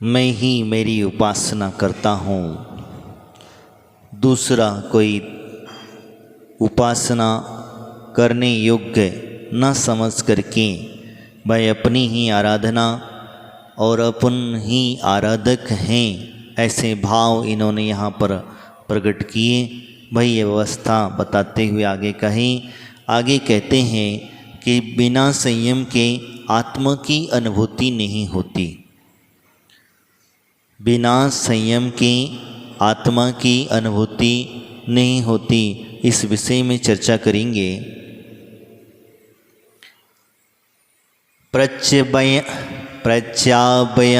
मैं ही मेरी उपासना करता हूँ, दूसरा कोई उपासना करने योग्य न समझ करके भाई अपनी ही आराधना और अपन ही आराधक हैं, ऐसे भाव इन्होंने यहाँ पर प्रकट किए। भाई ये व्यवस्था बताते हुए आगे कहते हैं कि बिना संयम के आत्मा की अनुभूति नहीं होती। बिना संयम के आत्मा की अनुभूति नहीं होती। इस विषय में चर्चा करेंगे। प्रच्याभ्यो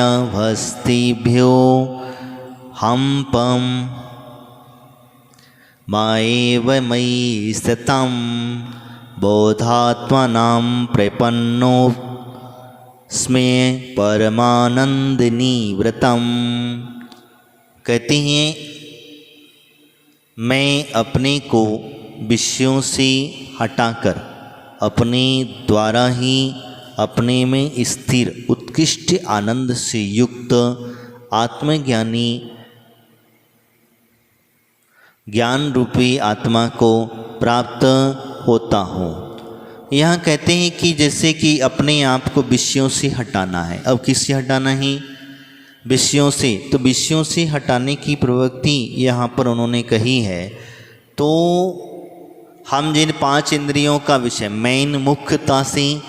हम्पम माएव मयि स्थितं बोधात्मनां प्रपन्नो स्मे परमानंदिनी व्रतम। कहते हैं मैं अपने को विषयों से हटाकर अपने द्वारा ही अपने में स्थिर उत्कृष्ट आनंद से युक्त आत्मज्ञानी ज्ञान रूपी आत्मा को प्राप्त होता हूँ। यहाँ कहते हैं कि जैसे कि अपने आप को विषयों से हटाना है। अब किससे हटाना है? विषयों से। तो विषयों से हटाने की प्रवृत्ति यहाँ पर उन्होंने कही है। तो हम जिन 5 इंद्रियों का विषय मेन मुख्यता से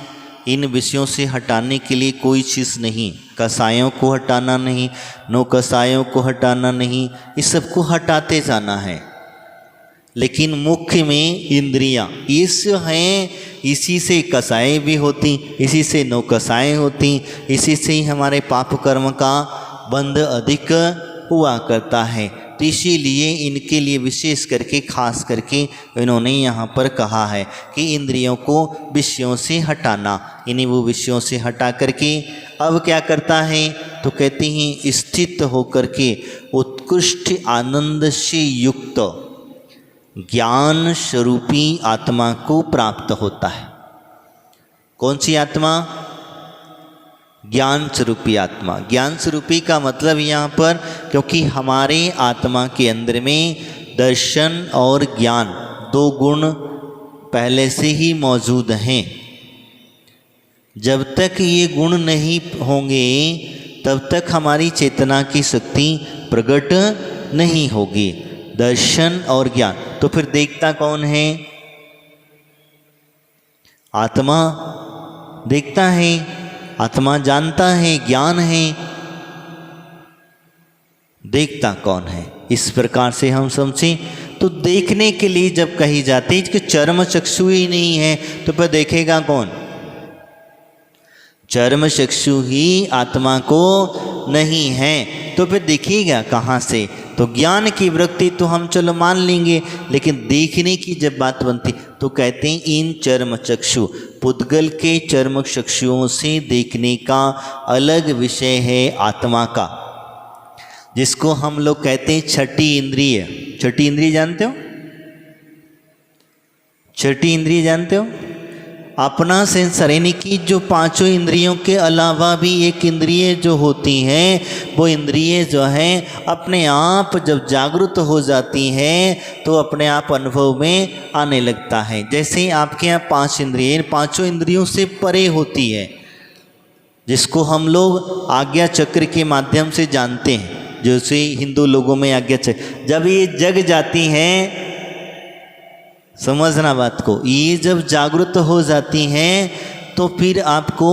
इन विषयों से हटाने के लिए कोई चीज़ नहीं, कसायों को हटाना नहीं, नो कसायों को हटाना नहीं, इस सबको हटाते जाना है। लेकिन मुख्य में इंद्रियां इस हैं, इसी से कसाएँ भी होती, इसी से नो कसाएँ होती, इसी से ही हमारे पाप कर्म का बंध अधिक हुआ करता है। तो इसीलिए इनके लिए विशेष करके खास करके इन्होंने यहाँ पर कहा है कि इंद्रियों को विषयों से हटाना। इन्हीं वो विषयों से हटा करके अब क्या करता है? तो कहते हैं स्थित होकर के उत्कृष्ट आनंद से युक्त ज्ञान स्वरूपी आत्मा को प्राप्त होता है। कौन सी आत्मा? ज्ञान स्वरूपी आत्मा। ज्ञान स्वरूपी का मतलब यहाँ पर, क्योंकि हमारे आत्मा के अंदर में दर्शन और ज्ञान 2 गुण पहले से ही मौजूद हैं। जब तक ये गुण नहीं होंगे तब तक हमारी चेतना की शक्ति प्रकट नहीं होगी। दर्शन और ज्ञान। तो फिर देखता कौन है? आत्मा देखता है, आत्मा जानता है, ज्ञान है। देखता कौन है? इस प्रकार से हम समझें तो देखने के लिए जब कही जाती है कि चर्म चक्षु ही नहीं है तो फिर देखेगा कौन? चर्म चक्षु ही आत्मा को नहीं है तो फिर दिखेगा कहाँ से? तो ज्ञान की वृत्ति तो हम चलो मान लेंगे, लेकिन देखने की जब बात बनती तो कहते हैं इन चर्म चक्षु, पुद्गल के चर्म चक्षुओं से देखने का अलग विषय है आत्मा का, जिसको हम लोग कहते हैं छठी इंद्रिय। छठी इंद्रिय जानते हो? छठी इंद्रिय जानते हो? अपना सेंसर, यानी कि जो 5 इंद्रियों के अलावा भी एक इंद्रिय जो होती हैं, वो इंद्रिय जो हैं अपने आप जब जागृत हो जाती हैं तो अपने आप अनुभव में आने लगता है। जैसे आपके यहाँ 5 इंद्रिय, इन 5 इंद्रियों से परे होती है, जिसको हम लोग आज्ञा चक्र के माध्यम से जानते हैं। जैसे हिंदू लोगों में आज्ञा चक्र, जब ये जग जाती हैं, समझना बात को, ये जब जागृत हो जाती हैं तो फिर आपको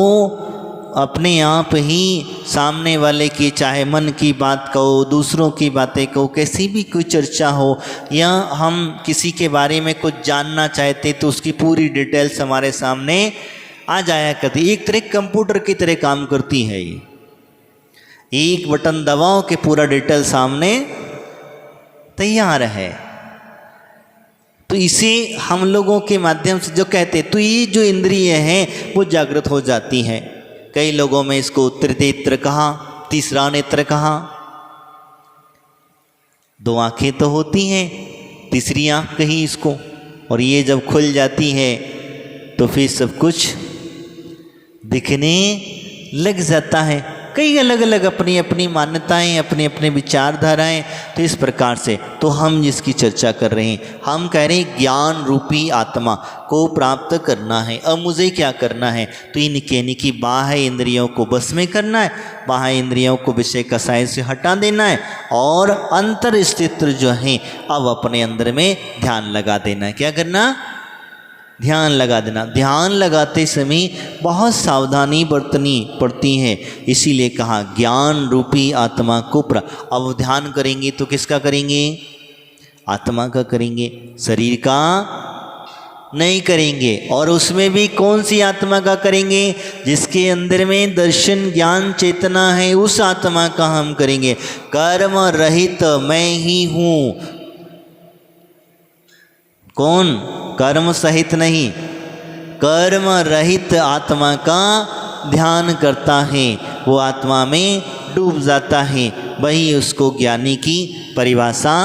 अपने आप ही सामने वाले की, चाहे मन की बात कहो, दूसरों की बातें कहो, कैसी भी कोई चर्चा हो या हम किसी के बारे में कुछ जानना चाहते तो उसकी पूरी डिटेल्स हमारे सामने आ जाया करती। एक तरह कंप्यूटर की तरह काम करती है ये। एक बटन दबाओ के पूरा डिटेल सामने तैयार है। तो इसे हम लोगों के माध्यम से जो कहते, तो ये जो इंद्रिय हैं वो जागृत हो जाती हैं। कई लोगों में इसको तृतीय नेत्र कहा, तीसरा नेत्र कहा। 2 आँखें तो होती हैं, तीसरी आँख कही इसको, और ये जब खुल जाती है तो फिर सब कुछ दिखने लग जाता है। कई अलग अलग अपनी अपनी मान्यताएं, अपनी अपनी विचारधाराएं। तो इस प्रकार से तो हम जिसकी चर्चा कर रहे हैं, हम कह रहे हैं ज्ञान रूपी आत्मा को प्राप्त करना है। अब मुझे क्या करना है? तो इन कहने की बाह्य इंद्रियों को बस में करना है, बाह्य इंद्रियों को विषय कसाय से हटा देना है, और अंतर स्थित जो है अब अपने अंदर में ध्यान लगा देना है। क्या करना? ध्यान लगा देना। ध्यान लगाते समय बहुत सावधानी बरतनी पड़ती है, इसीलिए कहा ज्ञान रूपी आत्मा को अब ध्यान करेंगे तो किसका करेंगे? आत्मा का करेंगे, शरीर का नहीं करेंगे। और उसमें भी कौन सी आत्मा का करेंगे? जिसके अंदर में दर्शन ज्ञान चेतना है, उस आत्मा का हम करेंगे। कर्म रहित मैं ही हूँ। कौन? कर्म सहित नहीं, कर्म रहित आत्मा का ध्यान करता है, वो आत्मा में डूब जाता है। वही उसको ज्ञानी की परिभाषा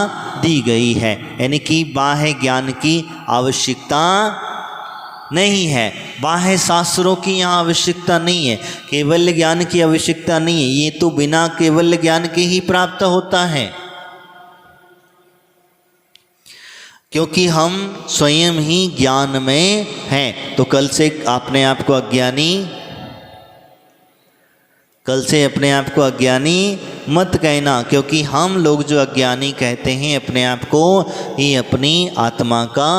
दी गई है, यानी कि बाह्य ज्ञान की आवश्यकता नहीं है, बाह्य शास्त्रों की यहाँ आवश्यकता नहीं है, केवल ज्ञान की आवश्यकता नहीं है। ये तो बिना केवल ज्ञान के ही प्राप्त होता है, क्योंकि हम स्वयं ही ज्ञान में हैं। तो कल से अपने आप को अज्ञानी, कल से अपने आप को अज्ञानी मत कहना, क्योंकि हम लोग जो अज्ञानी कहते हैं अपने आप को, ये अपनी आत्मा का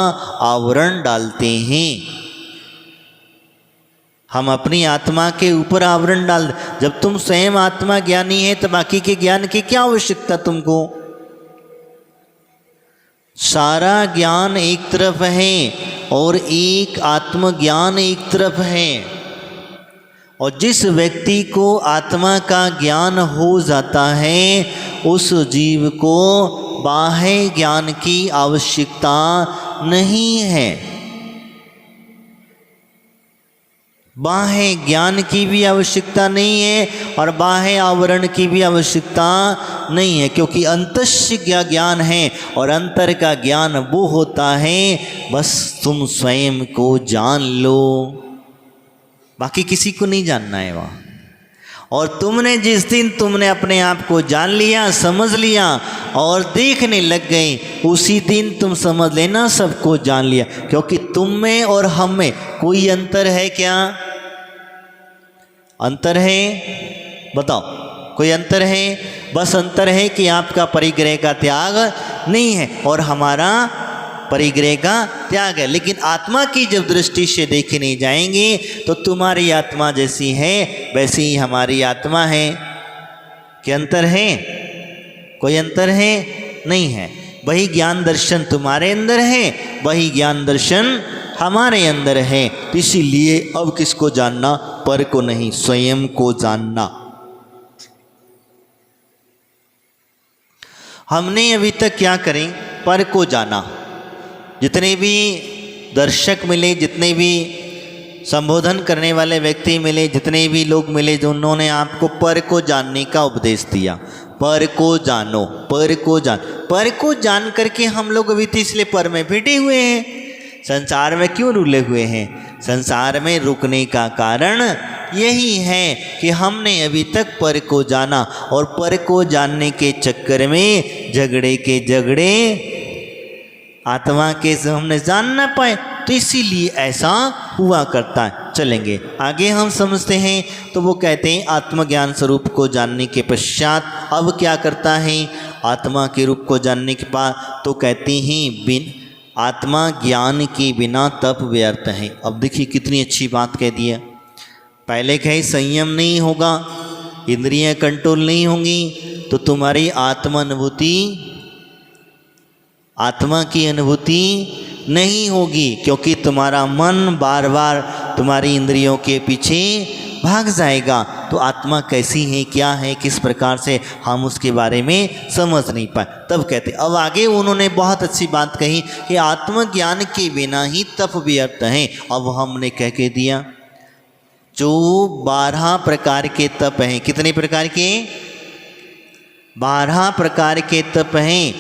आवरण डालते हैं। हम अपनी आत्मा के ऊपर आवरण डाल, जब तुम स्वयं आत्मा ज्ञानी है तो बाकी के ज्ञान की क्या आवश्यकता तुमको? सारा ज्ञान एक तरफ है और एक आत्मज्ञान एक तरफ है। और जिस व्यक्ति को आत्मा का ज्ञान हो जाता है, उस जीव को बाह्य ज्ञान की आवश्यकता नहीं है। बाह्य ज्ञान की भी आवश्यकता नहीं है और बाह्य आवरण की भी आवश्यकता नहीं है, क्योंकि अंतस्य ज्ञान है और अंतर का ज्ञान वो होता है बस तुम स्वयं को जान लो, बाकी किसी को नहीं जानना है वहाँ। और तुमने जिस दिन तुमने अपने आप को जान लिया, समझ लिया और देखने लग गए, उसी दिन तुम समझ लेना सबको जान लिया। क्योंकि तुम में और हम में कोई अंतर है क्या? अंतर है? बताओ, कोई अंतर है? बस अंतर है कि आपका परिग्रह का त्याग नहीं है और हमारा परिग्रह का त्याग है। लेकिन आत्मा की जब दृष्टि से देखने जाएंगे तो तुम्हारी आत्मा जैसी है वैसी ही हमारी आत्मा है। क्या अंतर है? कोई अंतर है? नहीं है। वही ज्ञान दर्शन तुम्हारे अंदर है, वही ज्ञान दर्शन हमारे अंदर है। तो इसीलिए अब किसको जानना? पर को नहीं, स्वयं को जानना। हमने अभी तक क्या करें? पर को जाना। जितने भी दर्शक मिले, जितने भी संबोधन करने वाले व्यक्ति मिले, जितने भी लोग मिले, जो उन्होंने आपको पर को जानने का उपदेश दिया। पर को जानो, पर को जान। पर को जान करके हम लोग अभी तो इसलिए पर में बैठे हुए हैं। संसार में क्यों रुले हुए हैं? संसार में रुकने का कारण यही है कि हमने अभी तक पर को जाना और पर को जानने के चक्कर में झगड़े के झगड़े आत्मा के हमने जान ना पाए, तो इसीलिए ऐसा हुआ करता है। चलेंगे आगे हम समझते हैं। तो वो कहते हैं आत्मज्ञान स्वरूप को जानने के पश्चात अब क्या करता है? आत्मा के रूप को जानने के बाद तो कहते हैं आत्मा ज्ञान के बिना तप व्यर्थ है। अब देखिए कितनी अच्छी बात कह दी है। पहले कहे संयम नहीं होगा, इंद्रियां कंट्रोल नहीं होंगी, तो तुम्हारी आत्मा की अनुभूति नहीं होगी, क्योंकि तुम्हारा मन बार बार तुम्हारी इंद्रियों के पीछे भाग जाएगा। तो आत्मा कैसी है, क्या है, किस प्रकार से, हम उसके बारे में समझ नहीं पाए। तब कहते, अब आगे उन्होंने बहुत अच्छी बात कही कि आत्मज्ञान के बिना ही तप व्यर्थ है। अब हमने कह के दिया जो 12 प्रकार के तप हैं। कितने प्रकार के? 12 प्रकार के तप हैं,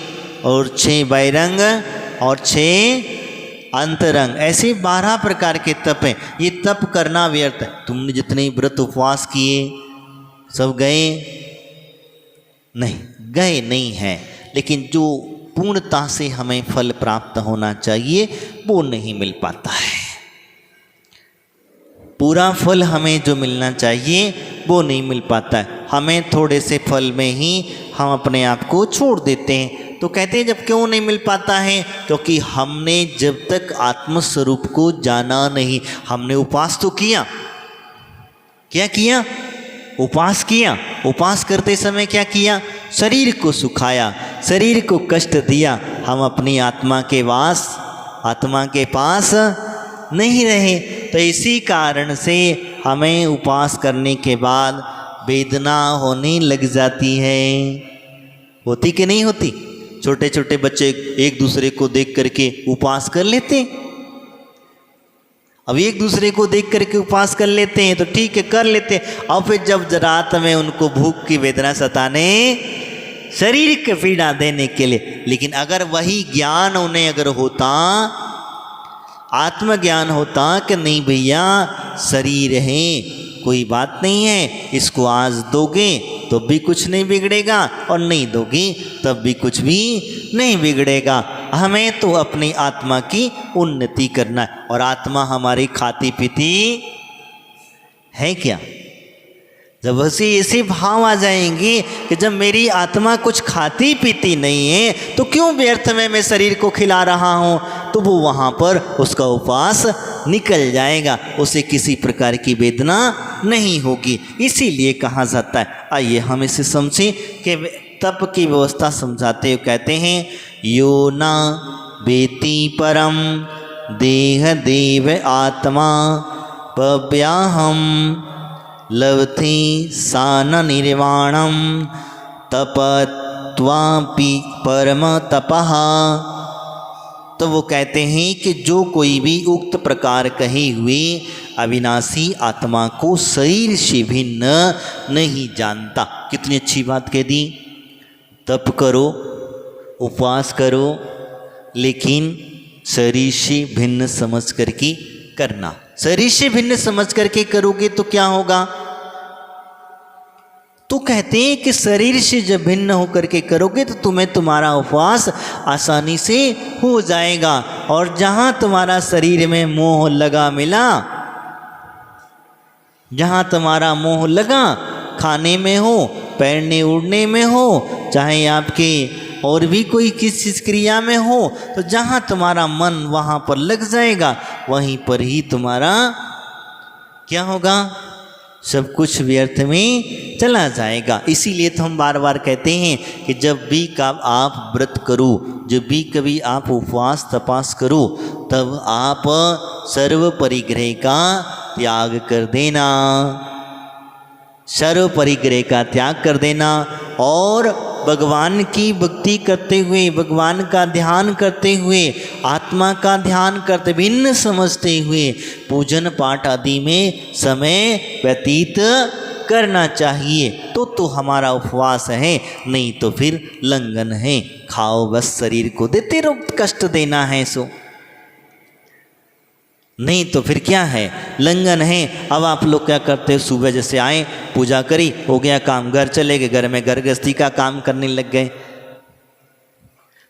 और 6 बहिरंग और 6 अंतरंग, ऐसे 12 प्रकार के तप हैं। ये तप करना व्यर्थ है। तुमने जितने व्रत उपवास किए, सब गए नहीं हैं, लेकिन जो पूर्णता से हमें फल प्राप्त होना चाहिए वो नहीं मिल पाता है। पूरा फल हमें जो मिलना चाहिए वो नहीं मिल पाता है। हमें थोड़े से फल में ही हम अपने आप को छोड़ देते हैं। तो कहते हैं जब क्यों नहीं मिल पाता है, क्योंकि हमने जब तक आत्मस्वरूप को जाना नहीं। हमने उपास तो किया, क्या किया? उपास किया। उपास करते समय क्या किया? शरीर को सुखाया, शरीर को कष्ट दिया। हम अपनी आत्मा के पास नहीं रहे। तो इसी कारण से हमें उपास करने के बाद वेदना होने लग जाती है। होती कि नहीं होती? छोटे छोटे बच्चे एक दूसरे को देख करके उपास कर लेते। अब एक दूसरे को देख करके उपास कर लेते हैं तो ठीक है, कर लेते हैं। और फिर जब रात में उनको भूख की वेदना सताने, शरीर की पीड़ा देने के लिए, लेकिन अगर वही ज्ञान उन्हें अगर होता, आत्मज्ञान होता कि नहीं भैया शरीर है, कोई बात नहीं है, इसको आज दोगे तो भी कुछ नहीं बिगड़ेगा और नहीं दोगे तब भी कुछ भी नहीं बिगड़ेगा। हमें तो अपनी आत्मा की उन्नति करना है। और आत्मा हमारी खाती पीती है क्या? जब ऐसे भाव आ जाएंगे कि जब मेरी आत्मा कुछ खाती पीती नहीं है तो क्यों व्यर्थ में मैं शरीर को खिला रहा हूँ, तो वो वहाँ पर उसका उपवास निकल जाएगा, उसे किसी प्रकार की वेदना नहीं होगी। इसीलिए कहा जाता है, आइए हम इसे समझें कि तप की व्यवस्था समझाते हुए कहते हैं, यो न वेति परम देह देव आत्मा पव्याहम लवथि सान निर्वाणम तपत्वापि परम तपः। तो वो कहते हैं कि जो कोई भी उक्त प्रकार कहे हुए अविनाशी आत्मा को शरीर से भिन्न नहीं जानता। कितनी अच्छी बात कह दी। तप करो, उपवास करो, लेकिन शरीर से भिन्न समझ करके करना। शरीर से भिन्न समझ करके करोगे तो क्या होगा? तो कहते हैं कि शरीर से जब भिन्न होकर के करोगे तो तुम्हें तुम्हारा उपवास आसानी से हो जाएगा। और जहां तुम्हारा शरीर में मोह लगा मिला, जहां तुम्हारा मोह लगा, खाने में हो, पैरने उड़ने में हो, चाहे आपके और भी कोई किसी क्रिया में हो, तो जहाँ तुम्हारा मन वहाँ पर लग जाएगा, वहीं पर ही तुम्हारा क्या होगा? सब कुछ व्यर्थ में चला जाएगा। इसीलिए तो हम बार बार कहते हैं कि जब भी कब आप व्रत करो, जब भी कभी आप उपवास तपास करो, तब आप सर्व परिग्रह का त्याग कर देना, सर्व परिग्रह का त्याग कर देना। और भगवान की भक्ति करते हुए, भगवान का ध्यान करते हुए, आत्मा का ध्यान करते, भिन्न समझते हुए पूजन पाठ आदि में समय व्यतीत करना चाहिए। तो हमारा उपवास है, नहीं तो फिर लंघन है। खाओ बस, शरीर को देते रहो, कष्ट देना है सो, नहीं तो फिर क्या है? लंघन है। अब आप लोग क्या करते हो? सुबह जैसे आए, पूजा करी, हो गया काम, घर चले गए, घर में घर गृहस्थी का काम करने लग गए।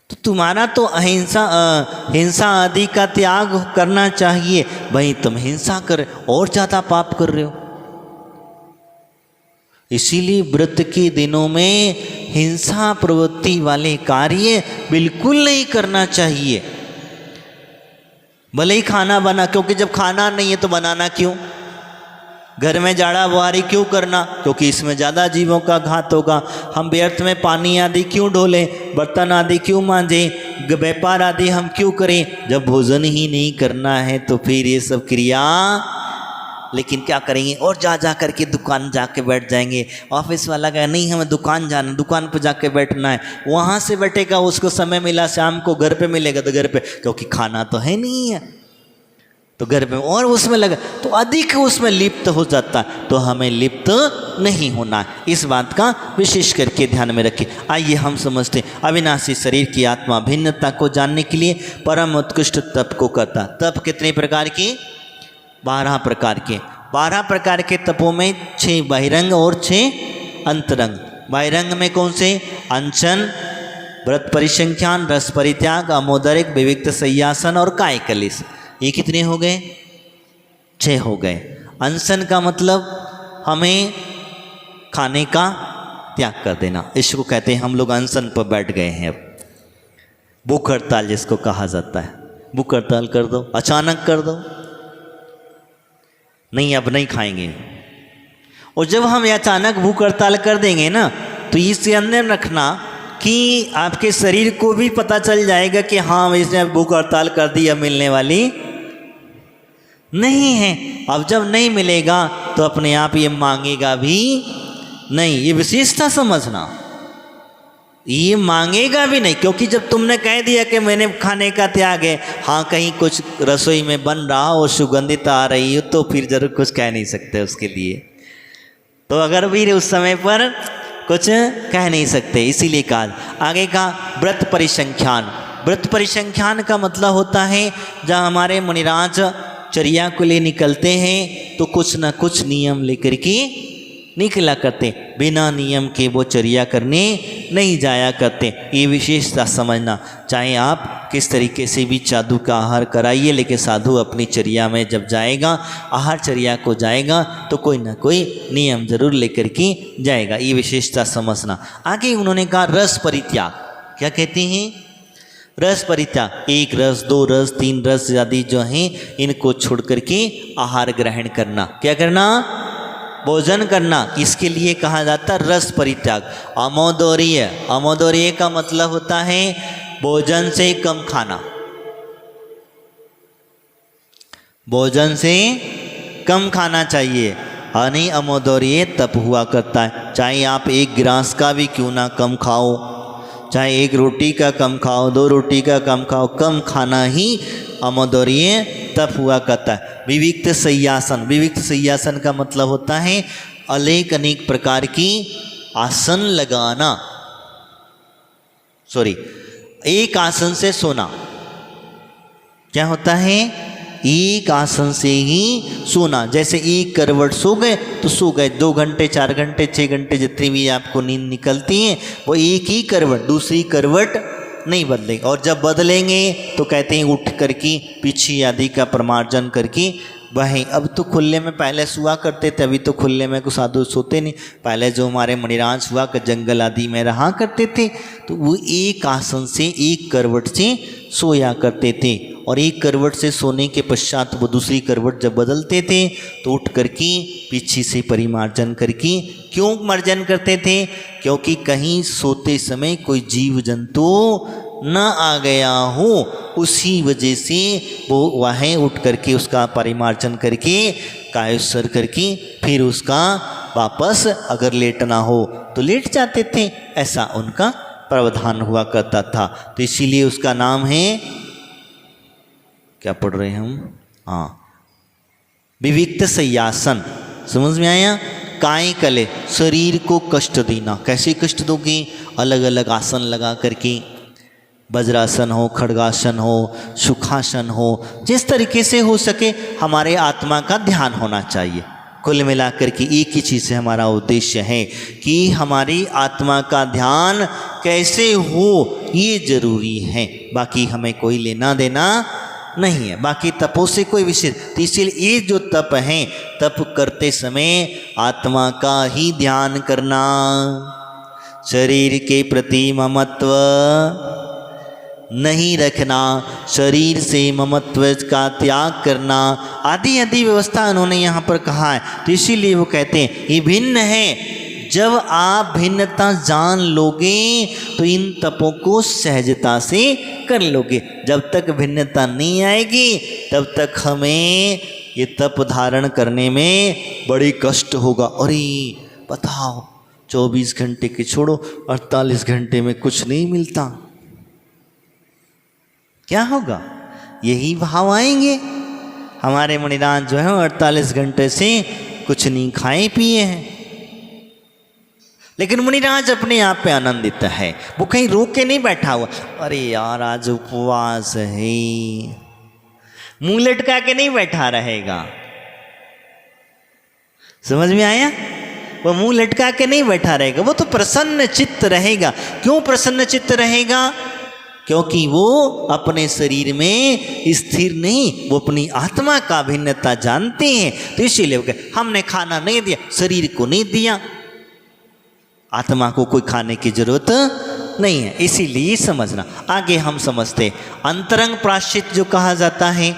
तो तुम्हारा तो हिंसा आदि का त्याग करना चाहिए। भाई तुम हिंसा कर, और ज़्यादा पाप कर रहे हो। इसीलिए व्रत के दिनों में हिंसा प्रवृत्ति वाले कार्य बिल्कुल नहीं करना चाहिए। भले ही खाना बना, क्योंकि जब खाना नहीं है तो बनाना क्यों? घर में जाड़ा बुहारी क्यों करना? क्योंकि इसमें ज़्यादा जीवों का घात होगा। हम व्यर्थ में पानी आदि क्यों ढोलें, बर्तन आदि क्यों मांजें, व्यापार आदि हम क्यों करें? जब भोजन ही नहीं करना है तो फिर ये सब क्रिया, लेकिन क्या करेंगे? और जा करके दुकान जाके बैठ जाएंगे। ऑफिस वाला कहे नहीं हमें दुकान जाना, दुकान पर जाके बैठना है, वहाँ से बैठेगा, उसको समय मिला शाम को घर पे मिलेगा तो घर पे, क्योंकि खाना तो है नहीं है तो घर पे, और उसमें लगा तो अधिक उसमें लिप्त हो जाता है। तो हमें लिप्त नहीं होना है, इस बात का विशेष करके ध्यान में रखें। आइए हम समझते हैं अविनाशी शरीर की आत्मा भिन्नता को जानने के लिए परम उत्कृष्ट तप को करता। तप कितने प्रकार के? 12 प्रकार के। 12 प्रकार के तपों में 6 बहिरंग और 6 अंतरंग। बाह्यरंग में कौन से? अनशन, व्रत परिसंख्यान, रस परित्याग, अमोदरिक, विविक्त सय्यासन और काय कलिश। ये कितने हो गए? 6 हो गए। अनशन का मतलब हमें खाने का त्याग कर देना, इसको कहते हैं हम लोग अनशन पर बैठ गए हैं। अब भूख हड़ताल जिसको कहा जाता है, भूख हड़ताल कर दो, अचानक कर दो, नहीं अब नहीं खाएंगे। और जब हम अचानक भूख हड़ताल कर देंगे ना, तो इसे अंदर रखना कि आपके शरीर को भी पता चल जाएगा कि हाँ इसने भूख हड़ताल कर दी, अब मिलने वाली नहीं है। अब जब नहीं मिलेगा तो अपने आप ये मांगेगा भी नहीं। ये विशेषता समझना, ये मांगेगा भी नहीं, क्योंकि जब तुमने कह दिया कि मैंने खाने का त्याग है, हाँ कहीं कुछ रसोई में बन रहा हो, सुगंधित आ रही हो, तो फिर जरूर कुछ कह नहीं सकते उसके लिए। तो अगर भी उस समय पर कुछ कह नहीं सकते, इसीलिए कहा। आगे का व्रत परिसंख्यान। व्रत परिसंख्यान का मतलब होता है जहाँ हमारे मुनिराज चर्या को लिए निकलते हैं तो कुछ न कुछ नियम लेकर के निकला करते, बिना नियम के वो चर्या करने नहीं जाया करते। ये विशेषता समझना। चाहे आप किस तरीके से भी साधु का आहार कराइए, लेकिन साधु अपनी चर्या में जब जाएगा, आहार चर्या को जाएगा, तो कोई ना कोई नियम जरूर लेकर के जाएगा। ये विशेषता समझना। आगे उन्होंने कहा रस परित्याग। क्या कहते हैं? रस परित्याग। 1 रस, 2 रस, 3 रस आदि जो हैं इनको छोड़ करके आहार ग्रहण करना। क्या करना? भोजन करना। इसके लिए कहा जाता है रस परित्याग। अमोदोरीय। अमोदोरीय का मतलब होता है भोजन से कम खाना, भोजन से कम खाना चाहिए। नहीं अमोदोरीय तप हुआ करता है, चाहे आप 1 गिलास का भी क्यों ना कम खाओ, चाहे 1 रोटी का कम खाओ, 2 रोटी का कम खाओ, कम खाना ही अमोदोरीय तप हुआ करता है। विविक्त सय्यासन। विविक्त सय्यासन का मतलब होता है अनेक प्रकार की आसन लगाना, एक आसन से सोना। क्या होता है? एक आसन से ही सोना। जैसे 1 करवट सो गए तो सो गए, 2 घंटे, 4 घंटे, 6 घंटे जितनी भी आपको नींद निकलती है वो एक ही करवट, दूसरी करवट नहीं बदलेंगे। और जब बदलेंगे तो कहते हैं उठ करके पीछे आदि का प्रमार्जन करके वहीं। अब तो खुले में पहले सोआ करते थे, अभी तो खुले में को साधु सोते नहीं। पहले जो हमारे मणिराज हुआ कर जंगल आदि में रहा करते थे तो वो एक आसन से, एक करवट से सोया करते थे। और एक करवट से सोने के पश्चात वो दूसरी करवट जब बदलते थे तो उठ करके पीछे से परिमार्जन करके। क्यों मार्जन करते थे? क्योंकि कहीं सोते समय कोई जीव जंतु न आ गया हो, उसी वजह से वो वहीं उठ करके उसका परिमार्जन करके कायोत्सर्ग करके फिर उसका वापस अगर लेटना हो तो लेट जाते थे। ऐसा उनका प्रावधान हुआ करता था। तो इसीलिए उसका नाम है, क्या पढ़ रहे हैं हम? हाँ, विविक्त सय्यासन। समझ में आया? काय कले, शरीर को कष्ट देना। कैसे कष्ट दोगे? अलग अलग आसन लगा करके, वज्रासन हो, खड्गासन हो, सुखासन हो, जिस तरीके से हो सके हमारे आत्मा का ध्यान होना चाहिए। कुल मिलाकर के एक ही चीज़ से हमारा उद्देश्य है कि हमारी आत्मा का ध्यान कैसे हो, ये जरूरी है। बाकी हमें कोई लेना देना नहीं है, बाकी तपों से कोई विशेष। तो इसलिए ये जो तप है, तप करते समय आत्मा का ही ध्यान करना, शरीर के प्रति ममत्व नहीं रखना, शरीर से ममत्व का त्याग करना, आदि आदि व्यवस्था उन्होंने यहाँ पर कहा है। तो इसीलिए वो कहते हैं ये भिन्न है। जब आप भिन्नता जान लोगे तो इन तपों को सहजता से कर लोगे। जब तक भिन्नता नहीं आएगी तब तक हमें ये तप धारण करने में बड़ी कष्ट होगा। अरे बताओ, 24 घंटे के छोड़ो 48 घंटे में कुछ नहीं मिलता, क्या होगा? यही भाव आएंगे। हमारे मणिराज जो है 48 घंटे से कुछ नहीं खाए पिए हैं, लेकिन मुनिराज अपने आप पे आनंदित है। वो कहीं रोक के नहीं बैठा हुआ, अरे यार आज उपवास है, मुंह लटका के नहीं बैठा रहेगा। समझ में आया? वो मुंह लटका के नहीं बैठा रहेगा, वो तो प्रसन्न चित्त रहेगा। क्यों प्रसन्न चित्त रहेगा? क्योंकि वो अपने शरीर में स्थिर नहीं, वो अपनी आत्मा का भिन्नता जानते हैं। तो इसीलिए वो कहे हमने खाना नहीं दिया, शरीर को नहीं दिया, आत्मा को कोई खाने की जरूरत नहीं है। इसीलिए समझना। आगे हम समझते अंतरंग प्रायश्चित जो कहा जाता है,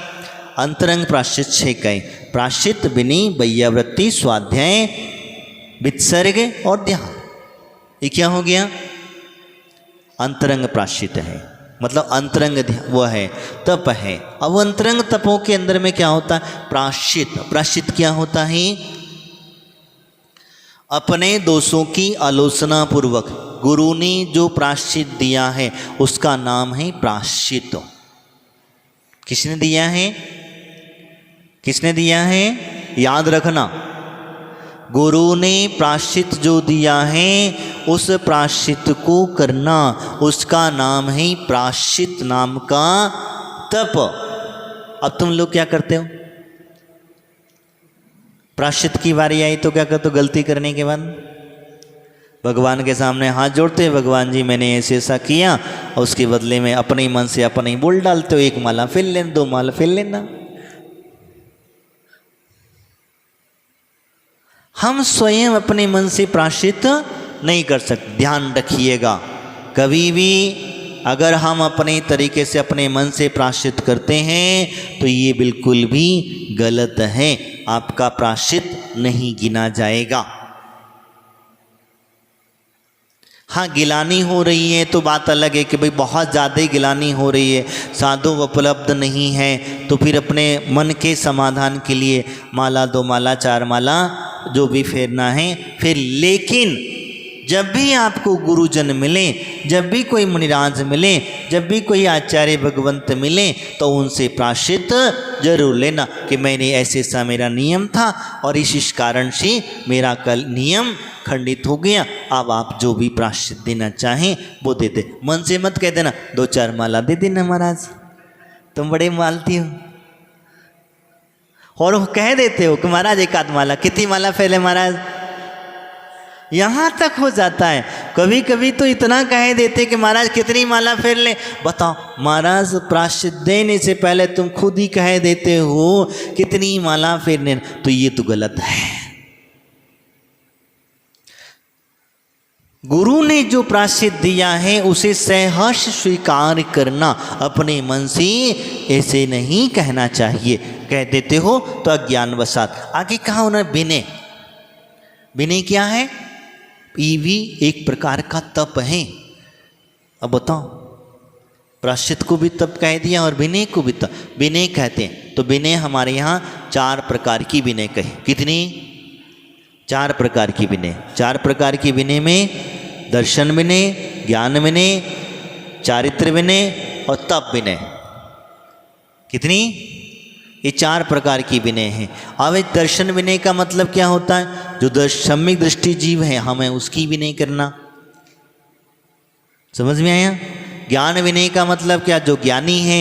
अंतरंग प्रायश्चित 6 कहें, प्रायश्चित, विनी, वैयावृत्ति, स्वाध्याय, वित्सर्ग और ध्यान। ये क्या हो गया? अंतरंग प्रायश्चित है, मतलब अंतरंग वो है, तप है। अब अंतरंग तपों के अंदर में क्या होता है? प्रायश्चित। प्रायश्चित क्या होता है? अपने दोषों की आलोचना पूर्वक गुरु ने जो प्रायश्चित दिया है उसका नाम है प्रायश्चित। किसने दिया है? किसने दिया है? याद रखना, गुरु ने प्रायश्चित जो दिया है उस प्रायश्चित को करना, उसका नाम है प्रायश्चित नाम का तप। अब तुम लोग क्या करते हो? प्रायश्चित की बारी आई तो क्या करते हो? गलती करने के बाद भगवान के सामने हाथ जोड़ते हैं, भगवान जी मैंने ऐसे ऐसा किया, और उसके बदले में अपने ही मन से अपने ही बोल डालते हो, 1 माला फिर लेना, 2 माला फिर लेना। हम स्वयं अपने मन से प्रायश्चित नहीं कर सकते। ध्यान रखिएगा, कभी भी अगर हम अपने तरीके से अपने मन से प्रायश्चित करते हैं तो ये बिल्कुल भी गलत है, आपका प्रायश्चित नहीं गिना जाएगा। हाँ, गिलानी हो रही है तो बात अलग है कि भाई बहुत ज़्यादा ही गिलानी हो रही है, साधु उपलब्ध नहीं है, तो फिर अपने मन के समाधान के लिए माला, 2 माला, 4 माला जो भी फेरना है फिर। लेकिन जब भी आपको गुरुजन मिले, जब भी कोई मुनिराज मिले, जब भी कोई आचार्य भगवंत मिले, तो उनसे प्रायश्चित जरूर लेना कि मैंने ऐसे ऐसा मेरा नियम था और इस कारण से मेरा कल नियम खंडित हो गया, अब आप जो भी प्रायश्चित देना चाहें वो दे दे। मन से मत कह देना 2-4 माला दे देना महाराज, तुम बड़े मालती हो, और कह देते हो कि महाराज 1 आध माला, कितनी माला फैले महाराज, यहाँ तक हो जाता है। कभी कभी तो इतना कह देते कि महाराज कितनी माला फेर ले। बताओ महाराज, प्रायश्चित देने से पहले तुम खुद ही कह देते हो कितनी माला फेरने, तो ये तो गलत है। गुरु ने जो प्रायश्चित दिया है उसे सहर्ष स्वीकार करना, अपने मन से ऐसे नहीं कहना चाहिए। कह देते हो तो अज्ञानवशात। आगे कहा उन्होंने विनय। विनय क्या है? ये भी एक प्रकार का तप है। अब बताओ, प्रायश्चित को भी तप कह दिया और विनय को भी तप विनय कहते हैं। तो विनय हमारे यहाँ 4 प्रकार की विनय कही। कितनी? 4 प्रकार की विनय। 4 प्रकार की विनय में दर्शन विनय, ज्ञान विनय, चारित्र विनय और तप विनय। कितनी? ये 4 प्रकार की विनय हैं। अब इस दर्शन विनय का मतलब क्या होता है? जो सम्यक दृष्टि जीव है हमें उसकी विनय करना। समझ में आया? ज्ञान विनय का मतलब क्या? जो ज्ञानी है,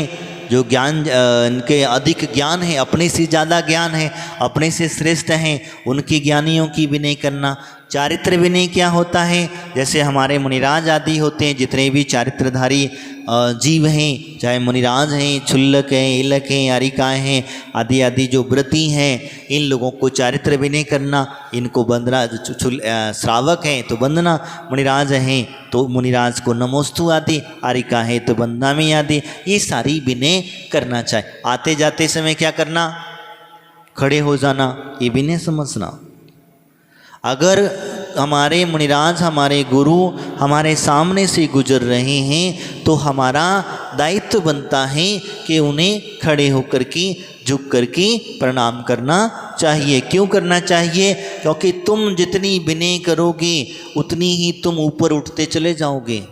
जो ज्ञान इनके अधिक ज्ञान है, अपने से ज़्यादा ज्ञान है, अपने से श्रेष्ठ हैं, उनकी ज्ञानियों की विनय करना। चारित्र विनय क्या होता है? जैसे हमारे मुनिराज आदि होते हैं, जितने भी चारित्रधारी जीव हैं, चाहे मुनिराज हैं, क्षुल्लक हैं, इलक हैं, अरिकाएँ हैं, आदि आदि जो व्रती हैं, इन लोगों को चारित्र विनय करना, इनको बंदना। श्रावक हैं तो वंदना, मुनिराज हैं तो मुनिराज को नमोस्तु आदि, अरिका है तो वंदनामी आदि, ये सारी विनय करना चाहिए। आते जाते समय क्या करना? खड़े हो जाना, ये विनय समझना। अगर हमारे मुनिराज, हमारे गुरु हमारे सामने से गुजर रहे हैं तो हमारा दायित्व बनता है कि उन्हें खड़े होकर के, झुक कर के प्रणाम करना चाहिए। क्यों करना चाहिए? क्योंकि तुम जितनी विनय करोगे उतनी ही तुम ऊपर उठते चले जाओगे।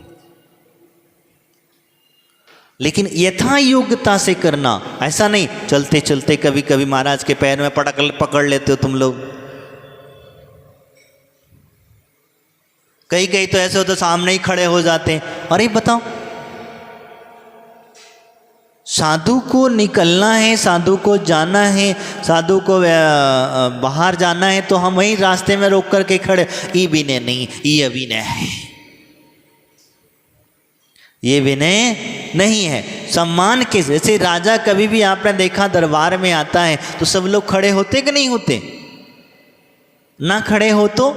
लेकिन यथा योग्यता से करना, ऐसा नहीं चलते चलते कभी कभी महाराज के पैर में पकड़ लेते हो तुम लोग। कई कई तो ऐसे होते सामने ही खड़े हो जाते हैं। अरे बताओ, साधु को निकलना है, साधु को जाना है, साधु को बाहर जाना है तो हम वहीं रास्ते में रोक करके खड़े, ये विनय नहीं, ये अविनय है, ये विनय नहीं है। सम्मान के जैसे राजा कभी भी आपने देखा दरबार में आता है तो सब लोग खड़े होते कि नहीं होते? ना खड़े हो तो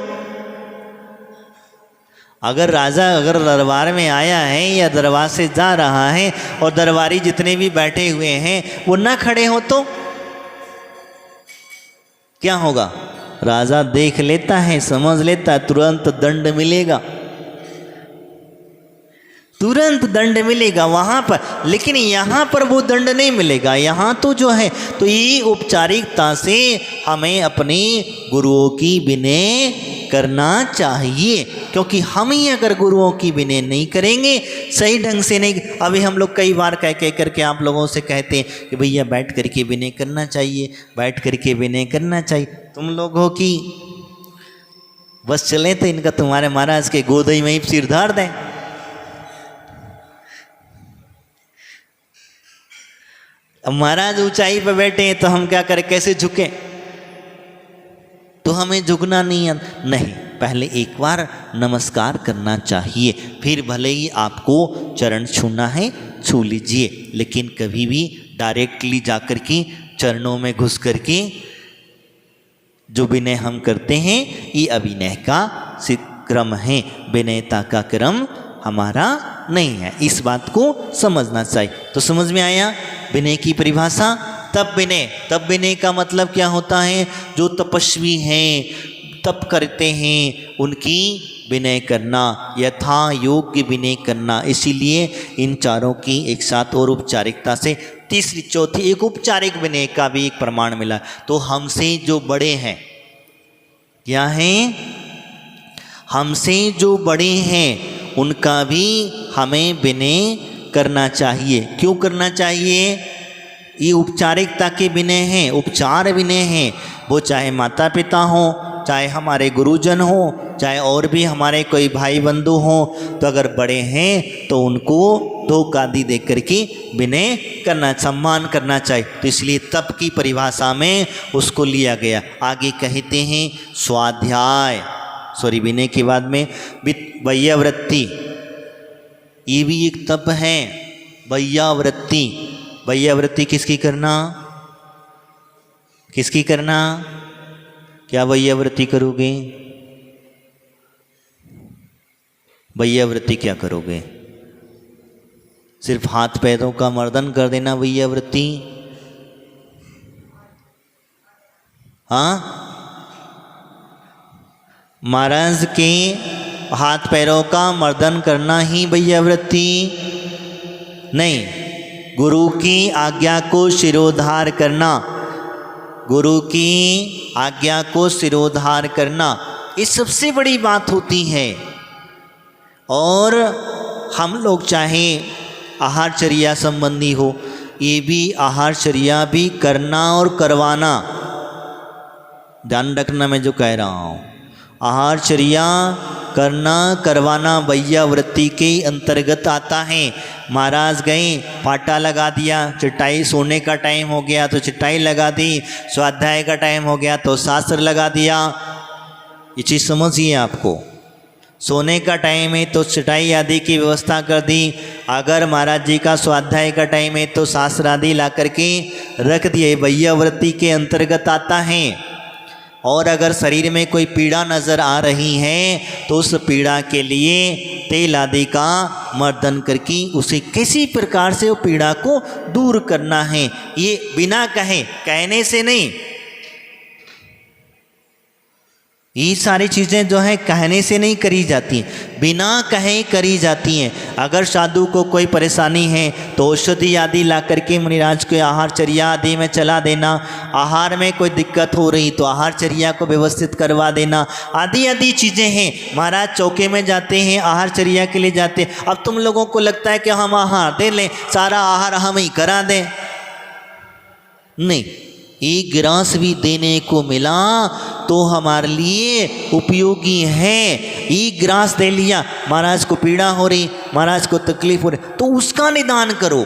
अगर राजा अगर दरबार में आया है या दरबार से जा रहा है और दरबारी जितने भी बैठे हुए हैं वो ना खड़े हो तो क्या होगा? राजा देख लेता है, समझ लेता है, तुरंत दंड मिलेगा, तुरंत दंड मिलेगा वहाँ पर। लेकिन यहाँ पर वो दंड नहीं मिलेगा। यहाँ तो जो है तो ये औपचारिकता से हमें अपने गुरुओं की विनय करना चाहिए, क्योंकि हम ही अगर गुरुओं की विनय नहीं करेंगे, सही ढंग से नहीं, अभी हम लोग कई बार कह करके आप लोगों से कहते हैं कि भैया बैठ करके विनय करना चाहिए, बैठ करके विनय करना चाहिए। तुम लोगों की बस चले तो इनका तुम्हारे महाराज के गोदई में ही सिर धार दें। अब महाराज ऊंचाई पर बैठे हैं तो हम क्या करें, कैसे झुकें? तो हमें झुकना नहीं, पहले एक बार नमस्कार करना चाहिए, फिर भले ही आपको चरण छूना है छू लीजिए, लेकिन कभी भी डायरेक्टली जाकर के चरणों में घुस करके जो विनय हम करते हैं ये अविनय का क्रम है, विनयता का क्रम हमारा नहीं है। इस बात को समझना चाहिए। तो समझ में आया विनय की परिभाषा? तप विनय का मतलब क्या होता है? जो तपस्वी हैं, तप करते हैं, उनकी विनय करना, यथा योग्य विनय करना। इसीलिए इन चारों की एक साथ और औपचारिकता से तीसरी चौथी एक औपचारिक विनय का भी एक प्रमाण मिला। तो हमसे जो बड़े हैं, क्या हैं? हमसे जो बड़े हैं उनका भी हमें विनय करना चाहिए। क्यों करना चाहिए? ये औपचारिकता के विनय हैं, उपचार विनय हैं। वो चाहे माता पिता हों, चाहे हमारे गुरुजन हों, चाहे और भी हमारे कोई भाई बंधु हों, तो अगर बड़े हैं तो उनको धोख आदि दे करके विनय करना, सम्मान करना चाहिए। तो इसलिए तप की परिभाषा में उसको लिया गया। आगे कहते हैं स्वाध्याय, विनय के बाद में वैयावृत्ति, ये भी एक तप है। वैयावृत्ति, वैयावृत्ति किसकी करना? किसकी करना? क्या वैयावृत्ति करोगे? वैयावृत्ति क्या करोगे? सिर्फ हाथ पैरों का मर्दन कर देना वैयावृत्ति? हाँ, महाराज के हाथ पैरों का मर्दन करना ही वैयावृत्ति नहीं, गुरु की आज्ञा को शिरोधार करना, गुरु की आज्ञा को शिरोधार करना, ये सबसे बड़ी बात होती है। और हम लोग चाहे आहारचर्या संबंधी हो, ये भी आहारचर्या भी करना और करवाना, ध्यान रखना मैं जो कह रहा हूँ। आहारचर्या करना करवाना वैयावृत्ति के अंतर्गत आता है। महाराज गए, पाटा लगा दिया, चटाई, सोने का टाइम हो गया तो चटाई लगा दी, स्वाध्याय का टाइम हो गया तो शास्त्र लगा दिया। ये चीज़ समझिए आपको। सोने का टाइम है तो चटाई आदि की व्यवस्था कर दी। अगर महाराज जी का स्वाध्याय का टाइम है तो शास्त्र आदि ला करके रख दिए, वैयावृत्ति के अंतर्गत आता है। और अगर शरीर में कोई पीड़ा नज़र आ रही है तो उस पीड़ा के लिए तेल आदि का मर्दन करके उसे किसी प्रकार से वो पीड़ा को दूर करना है। ये बिना कहने से नहीं, ये सारी चीज़ें जो है कहने से नहीं करी जाती, बिना कहे करी जाती हैं। अगर साधु को कोई परेशानी है तो औषधि आदि ला करके मुनिराज को आहारचर्या आदि में चला देना, आहार में कोई दिक्कत हो रही तो आहारचर्या को व्यवस्थित करवा देना, आदि आदि चीज़ें हैं। महाराज चौके में जाते हैं, आहारचर्या के लिए जाते हैं। अब तुम लोगों को लगता है कि हम आहार दे लें, सारा आहार हम ही करा दें, नहीं, एक गिलास भी देने को मिला तो हमारे लिए उपयोगी है। एक गिलास दे लिया, महाराज को पीड़ा हो रही, महाराज को तकलीफ हो रही, तो उसका निदान करो।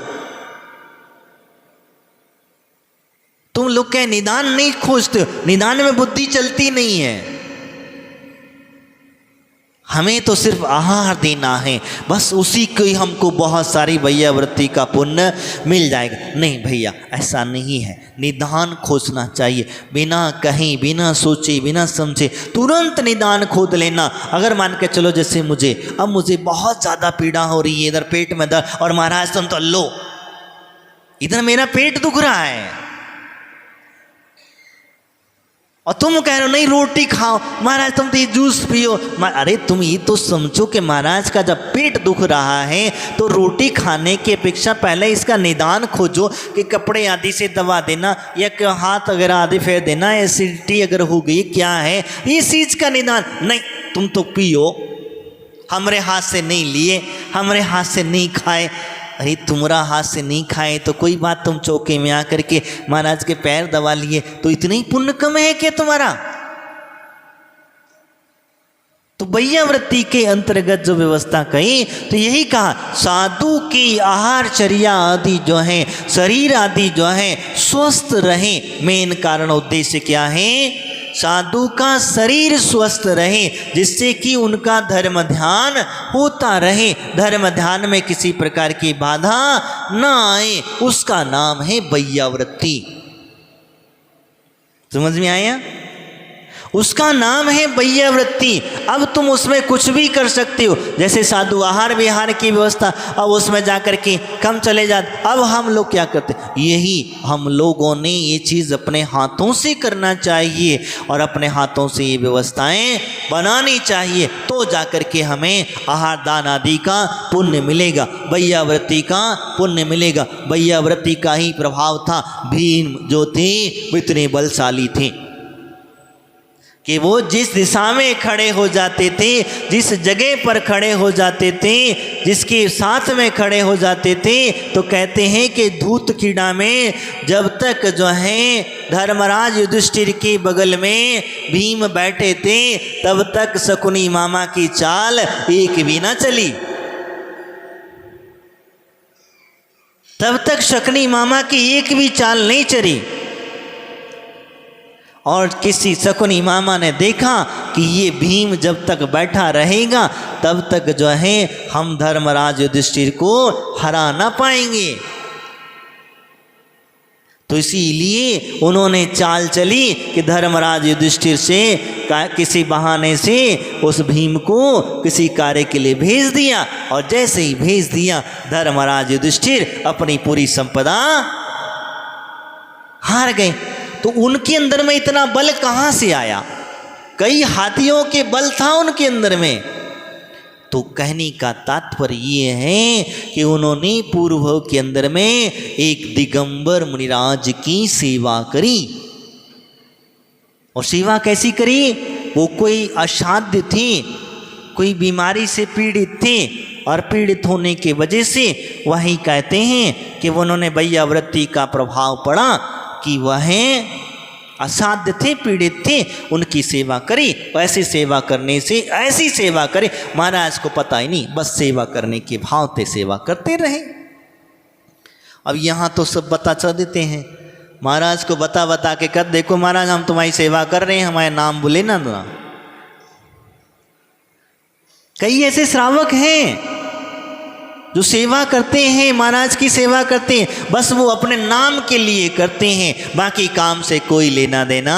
लोग क्या निदान नहीं खोजते, निदान में बुद्धि चलती नहीं है। हमें तो सिर्फ आहार देना है, बस उसी को ही हमको बहुत सारी वैयावृत्ति का पुण्य मिल जाएगा। नहीं भैया, ऐसा नहीं है। निदान खोजना चाहिए, बिना कहीं, बिना सोचे, बिना समझे तुरंत निदान खोद लेना। अगर मान के चलो जैसे मुझे बहुत ज़्यादा पीड़ा हो रही है, इधर पेट में दर्द, और महाराज तुम तो लो इधर मेरा पेट दुख रहा है, और तुम कह रहे हो नहीं रोटी खाओ, महाराज तुम तो ये जूस पियो। अरे तुम ये तो समझो कि महाराज का जब पेट दुख रहा है तो रोटी खाने की अपेक्षा पहले इसका निदान खोजो कि कपड़े आदि से दबा देना, या हाथ वगैरह आदि फेर देना, एसिडिटी अगर हो गई क्या है, ये चीज़ का निदान नहीं। तुम तो पियो, हमारे हाथ से नहीं लिए, हमारे हाथ से नहीं खाए। अरे तुम्हारा हाथ से नहीं खाए तो कोई बात, तुम चौके में आकर के महाराज के पैर दबा लिए तो इतना ही पुण्य कम है क्या तुम्हारा? तो वैयावृत्ति के अंतर्गत जो व्यवस्था कही तो यही कहा, साधु की आहारचर्या आदि जो है, शरीर आदि जो है स्वस्थ रहे। मेन कारण उद्देश्य क्या है? साधु का शरीर स्वस्थ रहे, जिससे कि उनका धर्म ध्यान होता रहे, धर्म ध्यान में किसी प्रकार की बाधा न आए, उसका नाम है वैयावृत्ति। समझ में आया? उसका नाम है वैयावृत्ति। अब तुम उसमें कुछ भी कर सकते हो, जैसे साधु आहार विहार की व्यवस्था, अब उसमें जाकर के कम चले जाते। अब हम लोग क्या करते, यही हम लोगों ने ये चीज़ अपने हाथों से करना चाहिए और अपने हाथों से ये व्यवस्थाएं बनानी चाहिए, तो जाकर के हमें आहार दान आदि का पुण्य मिलेगा, वैयावृत्ति का पुण्य मिलेगा। वैयावृत्ति का ही प्रभाव था। भीम जो थे वो इतने बलशाली थे कि वो जिस दिशा में खड़े हो जाते थे, जिस जगह पर खड़े हो जाते थे, जिसके साथ में खड़े हो जाते थे, तो कहते हैं कि धूत कीड़ा में जब तक जो है धर्मराज युधिष्ठिर के बगल में भीम बैठे थे, तब तक शकुनी मामा की चाल एक भी ना चली। तब तक शकुनी मामा की एक भी चाल नहीं चली। और किसी शकुनी मामा ने देखा कि ये भीम जब तक बैठा रहेगा तब तक जो है हम धर्मराज युधिष्ठिर को हरा ना पाएंगे। तो इसीलिए उन्होंने चाल चली कि धर्मराज युधिष्ठिर से किसी बहाने से उस भीम को किसी कार्य के लिए भेज दिया, और जैसे ही भेज दिया धर्मराज युधिष्ठिर अपनी पूरी संपदा हार गए। तो उनके अंदर में इतना बल कहाँ से आया? कई हाथियों के बल था उनके अंदर में। तो कहने का तात्पर्य ये है कि उन्होंने पूर्व के अंदर में एक दिगंबर मुनिराज की सेवा करी। और सेवा कैसी करी? वो कोई असाध्य थे, कोई बीमारी से पीड़ित थे, और पीड़ित होने के वजह से वही कहते हैं कि उन्होंने वैयावृत्ति का प्रभाव पड़ा कि वह असाध्य थे, पीड़ित थे, उनकी सेवा करी। ऐसी सेवा करने से ऐसी सेवा करे, महाराज को पता ही नहीं, बस सेवा करने के भाव से सेवा करते रहे। अब यहाँ तो सब बता चल देते हैं, महाराज को बता बता के कर, देखो महाराज हम तुम्हारी सेवा कर रहे हैं, हमारे नाम बोले ना। कई ऐसे श्रावक हैं जो सेवा करते हैं, महाराज की सेवा करते हैं, बस वो अपने नाम के लिए करते हैं, बाकी काम से कोई लेना देना,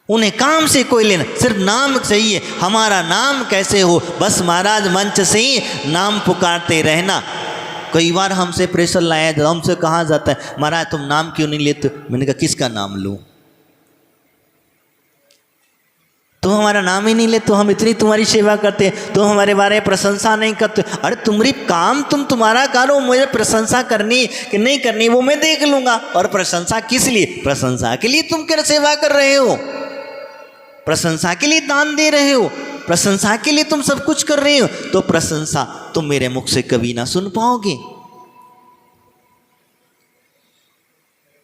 उन्हें काम से कोई लेना, सिर्फ नाम चाहिए, हमारा नाम कैसे हो, बस महाराज मंच से ही नाम पुकारते रहना। कई बार हमसे प्रेशर लाया, हमसे कहा जाता है महाराज तुम नाम क्यों नहीं लेते? मैंने कहा किसका नाम लूँ? तुम हमारा नाम ही नहीं ले, तो हम इतनी तुम्हारी सेवा करते हैं, तुम हमारे बारे में प्रशंसा नहीं करते। अरे तुम्हारी काम तुम तुम्हारा करो, मुझे प्रशंसा करनी कि नहीं करनी वो मैं देख लूँगा। और प्रशंसा किस लिए? प्रशंसा के लिए तुम क्या सेवा कर रहे हो, प्रशंसा के लिए दान दे रहे हो, प्रशंसा के लिए तुम सब कुछ कर रहे हो, तो प्रशंसा तुम मेरे मुख से कभी ना सुन पाओगे।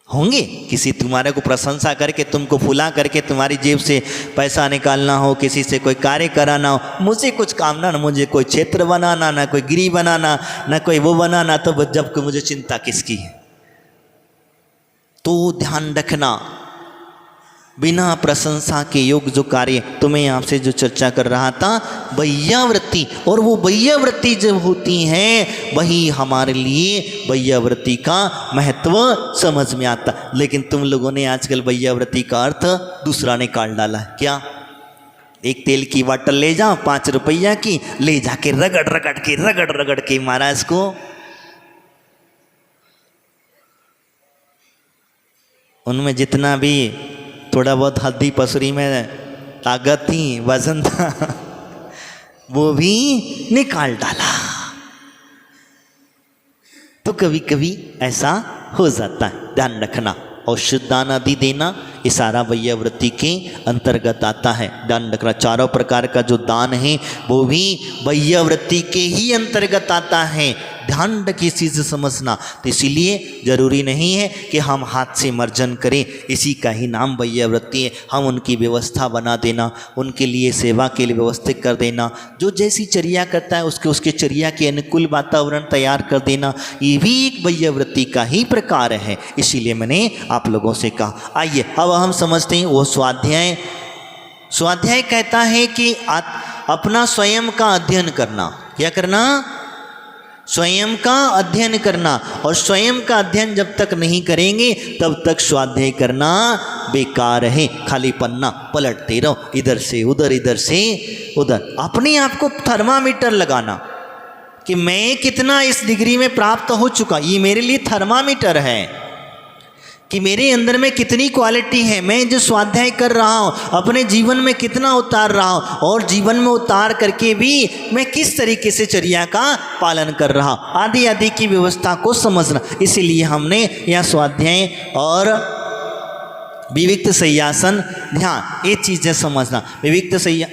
होंगे किसी तुम्हारे को प्रशंसा करके, तुमको फुला करके तुम्हारी जेब से पैसा निकालना हो, किसी से कोई कार्य कराना हो, मुझे कुछ काम ना, मुझे कोई क्षेत्र बनाना, ना कोई गिरी बनाना, ना कोई वो बनाना, तो जब मुझे चिंता किसकी है? तो ध्यान रखना, बिना प्रशंसा के योग जो कार्य तुम्हें आपसे जो चर्चा कर रहा था वैयावृत्ति, और वो वैयावृत्ति जब होती हैं वही हमारे लिए वैयावृत्ति का महत्व समझ में आता। लेकिन तुम लोगों ने आजकल वैयावृत्ति का अर्थ दूसरा निकाल डाला है। क्या? एक तेल की बोतल ले जाओ 5 रुपया की, ले जाके रगड़ के महाराज को उनमें जितना भी थोड़ा बहुत हल्दी पसरी में ताकत थी, वजन था, वो भी निकाल डाला। तो कभी कभी ऐसा हो जाता है, ध्यान रखना। और शुद्ध दान आदि देना ये सारा वैयावृत्ति के अंतर्गत आता है। ध्यान रखना, चारों प्रकार का जो दान है वो भी वैयावृत्ति के ही अंतर्गत आता है। ध्यान रखिए, इस चीज़ से समझना। तो इसीलिए जरूरी नहीं है कि हम हाथ से मर्जन करें, इसी का ही नाम वैयावृत्ति है। हम उनकी व्यवस्था बना देना, उनके लिए सेवा के लिए व्यवस्थित कर देना, जो जैसी चर्या करता है उसके चर्या के अनुकूल वातावरण तैयार कर देना, ये भी एक वैयावृत्ति का ही प्रकार है। इसीलिए मैंने आप लोगों से कहा। आइए अब हम समझते हैं वो स्वाध्याय। स्वाध्याय कहता है कि अपना स्वयं का अध्ययन करना। क्या करना? स्वयं का अध्ययन करना। और स्वयं का अध्ययन जब तक नहीं करेंगे तब तक स्वाध्याय करना बेकार है। खाली पन्ना पलटते रहो, इधर से उधर। अपने आप को थर्मामीटर लगाना कि मैं कितना इस डिग्री में प्राप्त हो चुका, ये मेरे लिए थर्मामीटर है कि मेरे अंदर में कितनी क्वालिटी है, मैं जो स्वाध्याय कर रहा हूँ अपने जीवन में कितना उतार रहा हूँ, और जीवन में उतार करके भी मैं किस तरीके से चर्या का पालन कर रहा हूँ, आदि आदि की व्यवस्था को समझना। इसीलिए हमने यह स्वाध्याय और विविक्त शय्यासन ध्यान ये चीज़ें समझना। विविक्त शय्या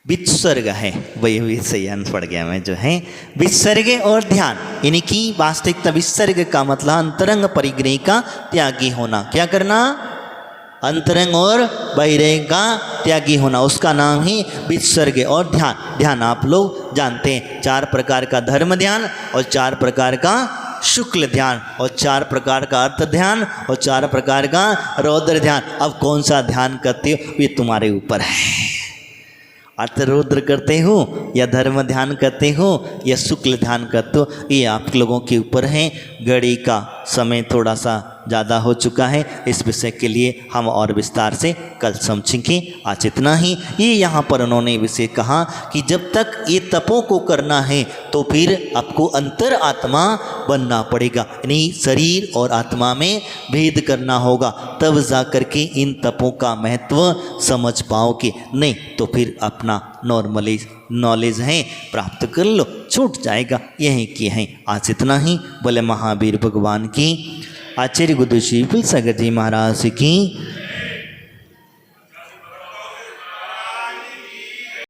विसर्ग है, वही सही पड़ गया मैं, जो है विसर्ग और ध्यान, यानी कि वास्तविकता विसर्ग का मतलब अंतरंग परिग्रह का त्यागी होना। क्या करना? अंतरंग और बहिरंग का त्यागी होना, उसका नाम ही विसर्ग और ध्यान। ध्यान आप लोग जानते हैं, 4 प्रकार का धर्म ध्यान और 4 प्रकार का शुक्ल ध्यान और 4 प्रकार का अर्थ ध्यान और 4 प्रकार का रौद्र ध्यान। अब कौन सा ध्यान करते हो ये तुम्हारे ऊपर है। अर्थ रौद्र करते हो या धर्म ध्यान करते हो या शुक्ल ध्यान करते हो, ये आप लोगों के ऊपर है। घड़ी का समय थोड़ा सा ज़्यादा हो चुका है, इस विषय के लिए हम और विस्तार से कल समझेंगे। आज इतना ही। ये यहाँ पर उन्होंने विषय कहा कि जब तक ये तपों को करना है तो फिर आपको अंतर आत्मा बनना पड़ेगा, यानी शरीर और आत्मा में भेद करना होगा, तब जा कर के इन तपों का महत्व समझ पाओगे। नहीं तो फिर अपना नॉलेज है प्राप्त कर लो, छूट जाएगा। यही कि है। आज इतना ही। बोले महावीर भगवान की, आचार्य गुरु श्री सागर जी महाराज की